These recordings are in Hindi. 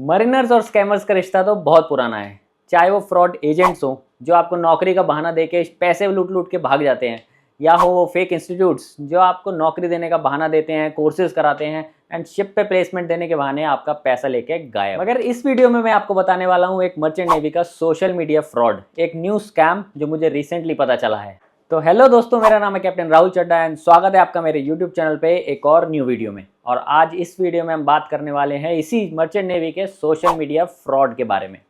मरीनर्स और स्कैमर्स का रिश्ता तो बहुत पुराना है। चाहे वो फ्रॉड एजेंट्स हों जो आपको नौकरी का बहाना देके पैसे लूट लूट के भाग जाते हैं, या हो वो फेक इंस्टीट्यूट्स जो आपको नौकरी देने का बहाना देते हैं, कोर्सेज कराते हैं एंड शिप पे प्लेसमेंट देने के बहाने आपका पैसा लेके गायब। मगर इस वीडियो में मैं आपको बताने वाला हूँ एक मर्चेंट नेवी का सोशल मीडिया फ्रॉड, एक न्यू स्कैम जो मुझे रिसेंटली पता चला है। तो हेलो दोस्तों, मेरा नाम है कैप्टन राहुल चड्डा एंड स्वागत है आपका मेरे यूट्यूब चैनल पे एक और न्यू वीडियो में। और आज इस वीडियो में हम बात करने वाले हैं इसी मर्चेंट नेवी के सोशल मीडिया फ्रॉड के बारे में।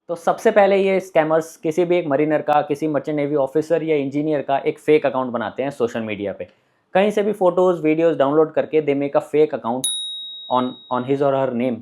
तो सबसे पहले ये स्कैमर्स किसी भी एक मरीनर का, किसी मर्चेंट नेवी ऑफिसर या इंजीनियर का एक फेक अकाउंट बनाते हैं सोशल मीडिया पे। कहीं से भी फोटोज़ वीडियोस डाउनलोड करके they make a fake account on his और हर नेम,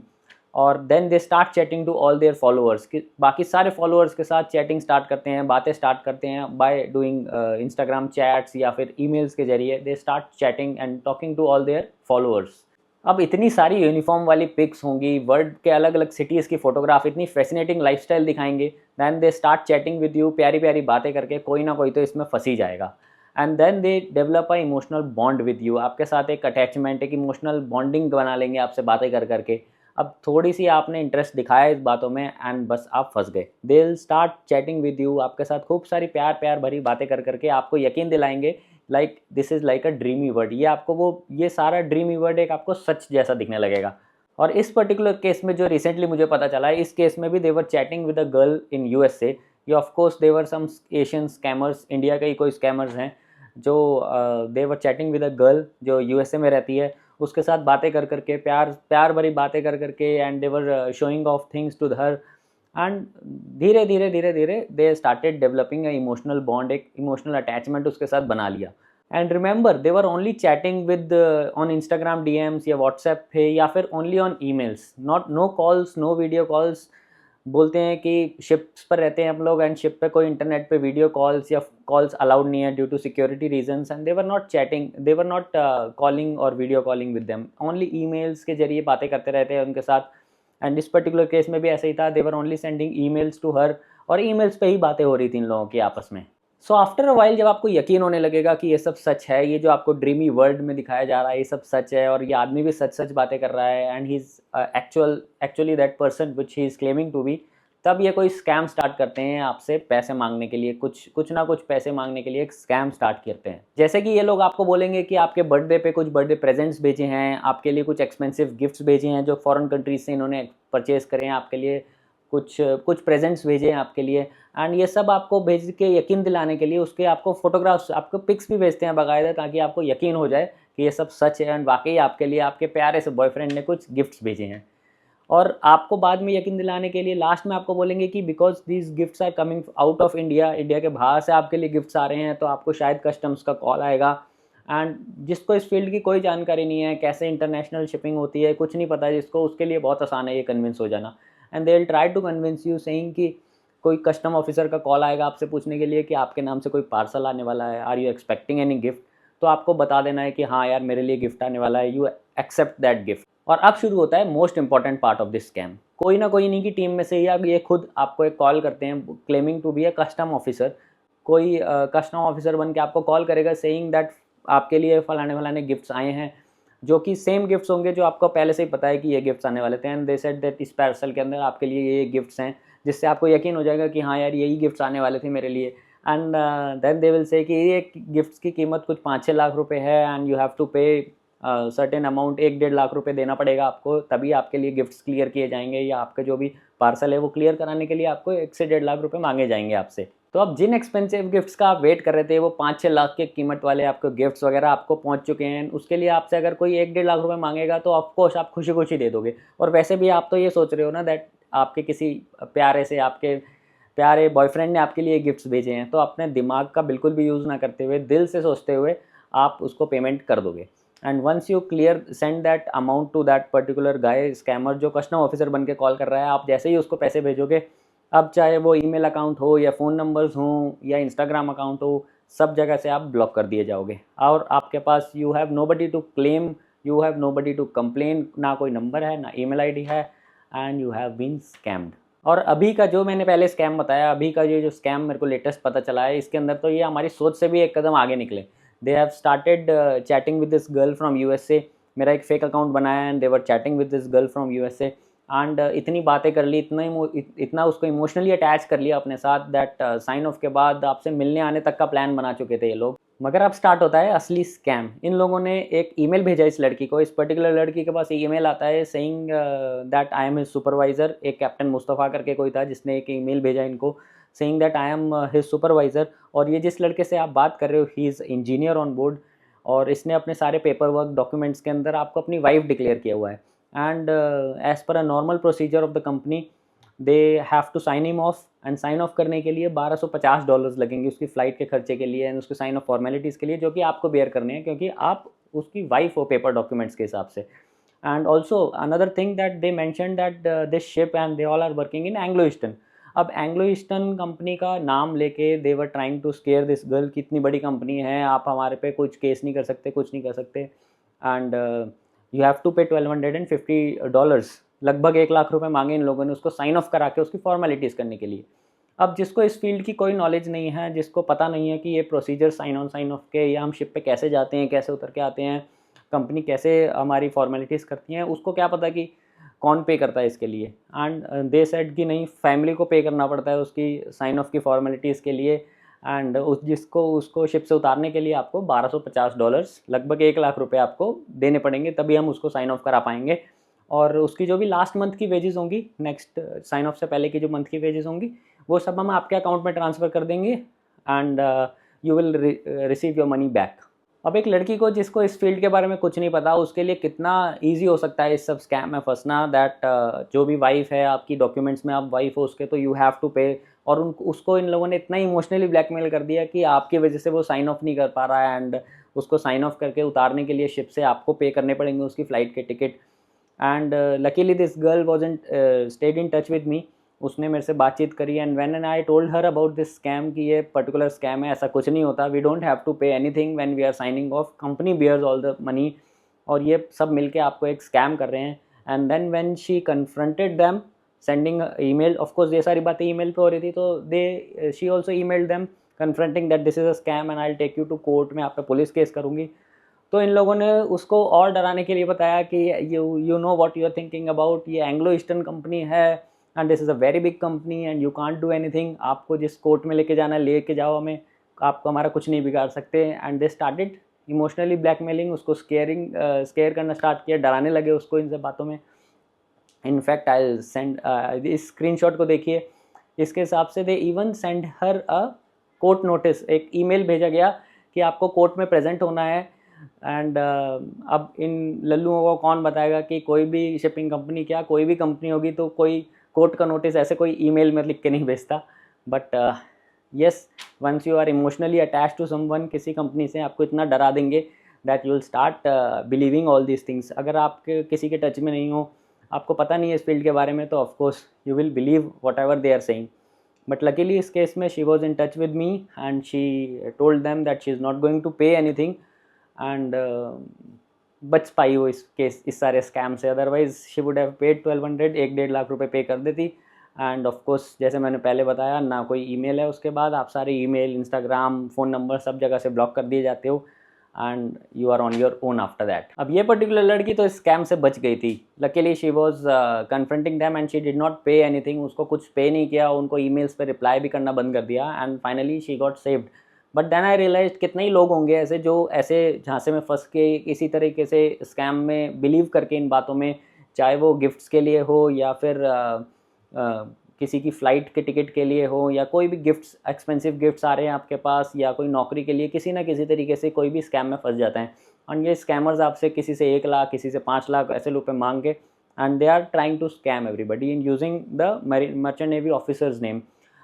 और then they start chatting to all their followers. बाकी सारे फॉलोअर्स के साथ चैटिंग स्टार्ट करते हैं, बातें स्टार्ट करते हैं बाय डूइंग इंस्टाग्राम चैट्स या फिर ईमेल्स के जरिए they start chatting and talking to all their followers. अब इतनी सारी यूनिफॉर्म वाली पिक्स होंगी, वर्ल्ड के अलग अलग सिटीज़ की फोटोग्राफ, इतनी फैसिनेटिंग लाइफस्टाइल दिखाएंगे, then they start chatting with you, प्यारी प्यारी बातें करके कोई ना कोई तो इसमें फंस ही जाएगा। And then they develop a emotional bond with you, आपके साथ एक अटैचमेंट, एक इमोशनल बॉन्डिंग बना लेंगे आपसे बातें कर करके। अब थोड़ी सी आपने इंटरेस्ट दिखाया इस बातों में एंड बस आप फंस गए। दे will start chatting with you, आपके साथ खूब सारी प्यार प्यार भरी बातें कर करके आपको यकीन दिलाएंगे like this is like a dreamy word. ये आपको ये सारा ड्रीमी वर्ड एक आपको सच जैसा दिखने लगेगा। और इस पर्टिकुलर केस में जो रिसेंटली मुझे पता चला है, इस केस में भी they were chatting with a girl in USA. ये of course they were some Asian scammers, India के ही कोई स्कैमर्स हैं जो they were chatting with a girl जो यूएसए में रहती है, उसके साथ बातें कर करके, प्यार प्यार भरी बातें कर करके, and they were showing off things to her. And धीरे धीरे धीरे धीरे they started developing a emotional bond, एक इमोशनल अटैचमेंट उसके साथ बना लिया। And remember they were only chatting with on Instagram DMs या व्हाट्सएप पे, या फिर only on emails, not no calls, no video calls. बोलते हैं कि शिप्स पर रहते हैं हम लोग एंड शिप पे कोई इंटरनेट पे वीडियो कॉल्स या कॉल्स अलाउड नहीं है due to security reasons, and they were not chatting, they were not calling और video calling with them, only emails के जरिए बातें करते रहते हैं उनके साथ। एंड इस पर्टिकुलर केस में भी ऐसा ही था, they were only sending emails to her, और ईमेल्स पे ही बातें हो रही थी इन लोगों की आपस में। सो आफ्टर अ वाइल जब आपको यकीन होने लगेगा कि ये सब सच है, ये जो आपको ड्रीमी वर्ल्ड में दिखाया जा रहा है ये सब सच है, और ये आदमी भी सच सच बातें कर रहा है and he is actually that person which he is claiming to be, तब ये कोई स्कैम स्टार्ट करते हैं आपसे पैसे मांगने के लिए, कुछ ना कुछ पैसे मांगने के लिए एक स्कैम स्टार्ट करते हैं। जैसे कि ये लोग आपको बोलेंगे कि आपके बर्थडे पे कुछ बर्थडे प्रेजेंट्स भेजे हैं, आपके लिए कुछ एक्सपेंसिव गिफ्ट्स भेजे हैं जो फॉरेन कंट्रीज से इन्होंने परचेज़ करे हैं, आपके लिए कुछ कुछ प्रेजेंट्स भेजे हैं आपके लिए। एंड ये सब आपको भेज के यकीन दिलाने के लिए उसके आपको फोटोग्राफ्स, आपको पिक्स भी भेजते हैं बाकायदा, ताकि आपको यकीन हो जाए कि ये सब सच है एंड वाकई आपके लिए आपके प्यारे से बॉयफ्रेंड ने कुछ गिफ्ट्स भेजे हैं। और आपको बाद में यकीन दिलाने के लिए लास्ट में आपको बोलेंगे कि because these gifts are coming out of India, India के बाहर से आपके लिए गिफ्ट्स आ रहे हैं, तो आपको शायद कस्टम्स का कॉल आएगा। एंड जिसको इस फील्ड की कोई जानकारी नहीं है, कैसे इंटरनेशनल शिपिंग होती है, कुछ नहीं पता है जिसको, उसके लिए बहुत आसान है ये कन्विंस हो जाना। And they will try to convince you saying कि कोई कस्टम ऑफिसर का कॉल आएगा आपसे पूछने के लिए कि आपके नाम से कोई पार्सल आने वाला है, are you expecting any gift, तो आपको बता देना है कि हाँ यार मेरे लिए गिफ्ट आने वाला है, यू एक्सेप्ट दैट गिफ्ट। और अब शुरू होता है most important part of this scam. कोई ना कोई इन्हीं की टीम में से या ये खुद आपको एक कॉल करते हैं claiming to be a custom officer. कोई कस्टम ऑफिसर बन के आपको कॉल करेगा सेइंग दैट आपके लिए फलाने फलाने गिफ्ट्स आए हैं, जो कि सेम गिफ्ट्स होंगे जो आपको पहले से ही पता है कि ये गिफ्ट्स आने वाले थे। एंड दे सेड दैट इस पार्सल के अंदर आपके लिए ये गिफ्ट्स हैं, जिससे आपको यकीन हो जाएगा कि हाँ यार यही गिफ्ट्स आने वाले थे मेरे लिए। And then they will say कि ये गिफ्ट्स की कीमत कुछ 5-6 लाख रुपए है एंड यू हैव टू पे सर्टेन अमाउंट, 1-1.5 लाख रुपए देना पड़ेगा आपको, तभी आपके लिए गिफ्ट्स क्लियर किए जाएंगे, या आपका जो भी पार्सल है वो क्लियर कराने के लिए आपको 1 से 1.5 लाख रुपए मांगे जाएंगे आपसे। तो अब जिन एक्सपेंसिव गिफ्ट्स का आप वेट कर रहे थे, वो 5-6 लाख के कीमत वाले आपको गिफ्ट्स वगैरह आपको पहुंच चुके हैं, उसके लिए आपसे अगर कोई 1-1.5 लाख रुपए मांगेगा तो ऑफकोर्स आप खुशी खुशी दे दोगे। और वैसे भी आप तो ये सोच रहे हो ना दैट आपके किसी प्यारे से, आपके प्यारे बॉयफ्रेंड ने आपके लिए गिफ्ट्स भेजे हैं, तो अपने दिमाग का बिल्कुल भी यूज़ ना करते हुए, दिल से सोचते हुए आप उसको पेमेंट कर दोगे। And once you clear send that amount to that particular guy scammer जो कस्टम ऑफिसर बन के कॉल कर रहा है, आप जैसे ही उसको पैसे भेजोगे, अब चाहे वो ईमेल अकाउंट हो या फ़ोन नंबर्स हों या इंस्टाग्राम अकाउंट हो, सब जगह से आप ब्लॉक कर दिए जाओगे। और आपके पास you have nobody to claim you have nobody to complain, ना कोई नंबर है ना ईमेल आईडी है, and you have been scammed. और अभी का जो मैंने पहले स्कैम बताया, अभी का ये जो स्कैम मेरे को लेटेस्ट पता चला है, इसके अंदर तो ये हमारी सोच से भी एक कदम आगे निकले। They have started chatting with this girl from USA. मेरा एक फेक अकाउंट बनाया and they were chatting with this girl from USA and इतनी बातें कर ली, इतना उसको इमोशनली अटैच कर लिया अपने साथ दैट साइन ऑफ के बाद आपसे मिलने आने तक का प्लान बना चुके थे ये लोग। मगर अब स्टार्ट होता है असली स्कैम। इन लोगों ने एक ईमेल भेजा इस लड़की को, इस पर्टिकुलर लड़की के पास ईमेल आता है saying that I am his supervisor. एक कैप्टन मुस्तफ़ा करके कोई था जिसने एक ईमेल भेजा इनको saying that I am his supervisor. और ये जिस लड़के से आप बात कर रहे हो, he is engineer on board, और इसने अपने सारे पेपर वर्क डॉक्यूमेंट्स के अंदर आपको अपनी वाइफ डिक्लेयर किया हुआ है। And as per a normal procedure of the company they have to sign him off, and sign off करने के लिए $1250 लगेंगे उसकी फ़्लाइट के खर्चे के लिए एंड उसके साइन ऑफ फॉर्मेलिटीज़ के लिए, जो कि आपको बेयर करने हैं क्योंकि आप उसकी वाइफ हो पेपर डॉक्यूमेंट्स के हिसाब से। And also another thing that they mention that this ship and they all are working in Anglo Eastern. अब एंग्लो ईस्टर्न कंपनी का नाम लेके they were trying to scare this girl, कितनी बड़ी कंपनी है, आप हमारे पे कुछ केस नहीं कर सकते, कुछ नहीं कर सकते, एंड यू हैव टू पे $1250, लगभग 1 लाख रुपए मांगे इन लोगों ने उसको साइन ऑफ करा के उसकी फॉर्मेलिटीज़ करने के लिए। अब जिसको इस फील्ड की कोई नॉलेज नहीं है, जिसको पता नहीं है कि ये प्रोसीजर साइन ऑफ के या हम शिप पे कैसे जाते हैं, कैसे उतर के आते हैं, कंपनी कैसे हमारी फॉर्मेलिटीज़ करती हैं, उसको क्या पता कि कौन पे करता है इसके लिए। एंड दे सेड कि नहीं, फैमिली को पे करना पड़ता है उसकी साइन ऑफ की फॉर्मेलिटीज़ के लिए, एंड उसको शिप से उतारने के लिए आपको $1250, लगभग 1 लाख रुपए आपको देने पड़ेंगे, तभी हम उसको साइन ऑफ करा पाएंगे। और उसकी जो भी लास्ट मंथ की वेजेस होंगी, नेक्स्ट साइन ऑफ से पहले की जो मंथ की वेजेस होंगी, वो सब हम आपके अकाउंट में ट्रांसफ़र कर देंगे and you will receive your money back. अब एक लड़की को जिसको इस फील्ड के बारे में कुछ नहीं पता, उसके लिए कितना ईजी हो सकता है इस सब स्कैम में फंसना, दैट जो भी वाइफ है आपकी, डॉक्यूमेंट्स में आप वाइफ हो उसके, तो यू हैव टू पे। और उसको इन लोगों ने इतना इमोशनली ब्लैकमेल कर दिया कि आपकी वजह से वो साइन ऑफ नहीं कर पा रहा है, एंड उसको साइन ऑफ करके उतारने के लिए शिप से आपको पे करने पड़ेंगे उसकी फ़्लाइट के ticket. And luckily this girl wasn't stayed in touch with me, उसने मेरे से बातचीत करी, and when I told her about this scam कि ये पर्टिकुलर स्कैम है, ऐसा कुछ नहीं होता, we don't have to pay anything when we are signing off, company bears all the money, और ये सब मिलके आपको एक स्कैम कर रहे हैं। And then when she confronted them sending email, of course ये सारी बातें ईमेल पे हो रही थी, तो she also emailed them confronting that this is a scam and I will take you to court, मैं आप पे पुलिस केस करूँगी। तो इन लोगों ने उसको और डराने के लिए बताया कि you know what you are thinking about, ये एंग्लो ईस्टर्न कंपनी है and this is a very big company and you can't do anything, आपको जिस कोर्ट में लेके जाना है लेके जाओ हमें, आपको हमारा कुछ नहीं बिगाड़ सकते। And they started emotionally blackmailing, उसको स्केयर करना स्टार्ट किया, डराने लगे उसको इन सब बातों में। इनफैक्ट आई सेंड, इस स्क्रीनशॉट को देखिए, इसके हिसाब से they even send her a court notice, एक ईमेल भेजा गया कि आपको कोर्ट में प्रेजेंट होना है। एंड अब इन लल्लुओं को कौन बताएगा कि कोई भी शिपिंग कंपनी, क्या कोई भी कंपनी होगी तो कोई कोर्ट का नोटिस ऐसे कोई ईमेल में लिख के नहीं भेजता। But yes, once you are emotionally attach to someone, किसी कंपनी से आपको इतना डरा देंगे that you will start believing all these things. अगर आप किसी के टच में नहीं हो, आपको पता नहीं है इस फील्ड के बारे में, तो of course you will believe whatever they are saying. But luckily इस केस में she was in touch with me and she told them that she is not going to pay anything, and बच पाई वो इस सारे स्कैम से। Otherwise she would have paid 1200, 1-1.5 lakh रुपए पे कर देती। एंड ऑफ कोर्स जैसे मैंने पहले बताया, ना कोई ईमेल है उसके बाद, आप सारे ईमेल, इंस्टाग्राम, फ़ोन नंबर सब जगह से ब्लॉक कर दिए जाते हो and you are on your own after that. अब ये पर्टिकुलर लड़की तो इस स्कैम से बच गई थी। Luckily she was confronting them and she did not pay anything, उसको कुछ पे नहीं किया, उनको ईमेल्स पे रिप्लाई भी करना बंद कर दिया, and finally she got saved. But then I realize कितने ही लोग होंगे ऐसे जो ऐसे झांसे में फंस के इसी तरीके से स्कैम में बिलीव करके इन बातों में, चाहे वो गिफ्ट्स के लिए हो या फिर किसी की फ़्लाइट के टिकट के लिए हो, या कोई भी गिफ्ट्स, एक्सपेंसिव गिफ्ट्स आ रहे हैं आपके पास, या कोई नौकरी के लिए, किसी ना किसी तरीके से कोई भी स्कैम में फंस जाता है। और ये स्कैमर्स आपसे किसी से 1 लाख, किसी से 5 लाख ऐसे रुपए मांग के, and they are trying to scam everybody in using the merchant navy officers name.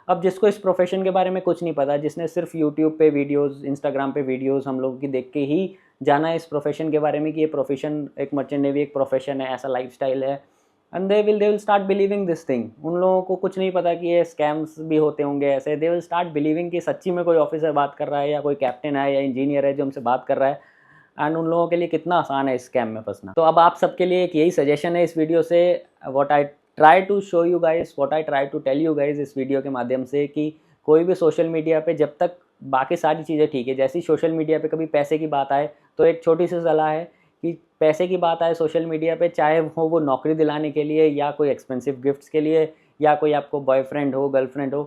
अब जिसको इस प्रोफेशन के बारे में कुछ नहीं पता, जिसने सिर्फ यूट्यूब पे वीडियोस, इंस्टाग्राम पे वीडियोस हम लोगों की देख के ही जाना है इस प्रोफेशन के बारे में कि ये प्रोफेशन, एक मर्चेंट नेवी एक प्रोफेशन है, ऐसा लाइफस्टाइल है, and they will start believing this thing. उन लोगों को कुछ नहीं पता कि ये स्कैम्स भी होते होंगे ऐसे। दे विल स्टार्ट बिलीविंग कि सच्ची में कोई ऑफिसर बात कर रहा है, या कोई कैप्टन है या इंजीनियर है जो हमसे बात कर रहा है, एंड उन लोगों के लिए कितना आसान है इस स्कैम में फंसना। तो अब आप सबके लिए एक यही सजेशन है इस वीडियो से, what I try to show you guys, what I try to tell you guys इस वीडियो के माध्यम से, कि कोई भी सोशल मीडिया पे जब तक बाकी सारी चीज़ें ठीक है, जैसी सोशल मीडिया पे कभी पैसे की बात आए तो एक छोटी सी सलाह है कि पैसे की बात आए सोशल मीडिया पे, चाहे वो नौकरी दिलाने के लिए या कोई एक्सपेंसिव गिफ्ट्स के लिए या कोई आपको बॉयफ्रेंड हो गर्लफ्रेंड हो,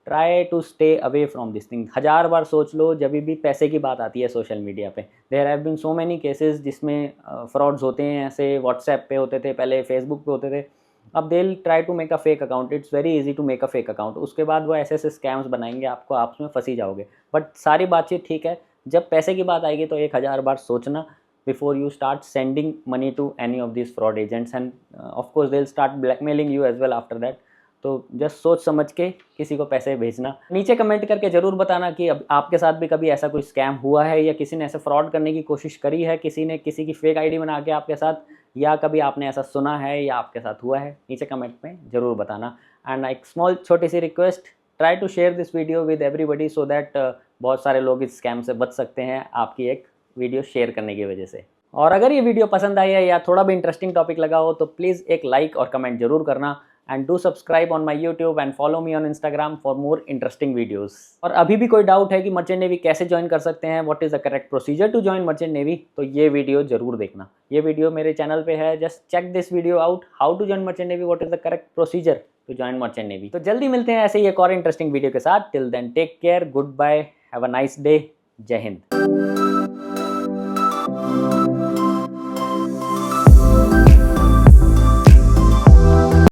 try to stay away from this thing. 1000 बार सोच लो जब भी पैसे की बात आती है सोशल मीडिया पे। There have been so many cases जिसमें फ्रॉड्स होते हैं, ऐसे व्हाट्सएप पे होते थे, पहले फेसबुक पे होते थे, अब they will try to make a fake account. It's very easy to make a fake account. उसके बाद वो ऐसे ऐसे स्कैम्स बनाएंगे आपको, आप उसमें फंसी जाओगे। बट सारी बातचीत ठीक है, जब पैसे की बात आएगी तो 1000 बार सोचना before you start sending money to any of this fraud agents, and of course they will start blackmailing you as well after that. तो जस्ट सोच समझ के किसी को पैसे भेजना। नीचे कमेंट करके ज़रूर बताना कि अब आपके साथ भी कभी ऐसा कोई स्कैम हुआ है, या किसी ने ऐसे फ्रॉड करने की कोशिश करी है, किसी ने किसी की फेक आईडी बना के आपके साथ, या कभी आपने ऐसा सुना है या आपके साथ हुआ है। नीचे कमेंट में ज़रूर बताना। एंड एक स्मॉल छोटी सी request, try to share this video with everybody so that बहुत सारे लोग इस स्कैम से बच सकते हैं आपकी एक वीडियो शेयर करने की वजह से। और अगर ये वीडियो पसंद आई है या थोड़ा भी इंटरेस्टिंग टॉपिक लगा हो तो प्लीज़ एक लाइक और कमेंट जरूर करना। And do subscribe on my YouTube and follow me on Instagram for more interesting videos. और अभी भी कोई डाउट है कि मर्चेंट नेवी कैसे ज्वाइन कर सकते हैं, what is the correct procedure to join merchant navy, तो ये वीडियो जरूर देखना। ये वीडियो मेरे चैनल पे है, just check this video out, how to join merchant navy, what is the correct procedure to join merchant navy. तो जल्दी मिलते हैं ऐसे ही एक और इंटरेस्टिंग वीडियो के साथ। Till then take care, goodbye, have a nice day, Jai Hind.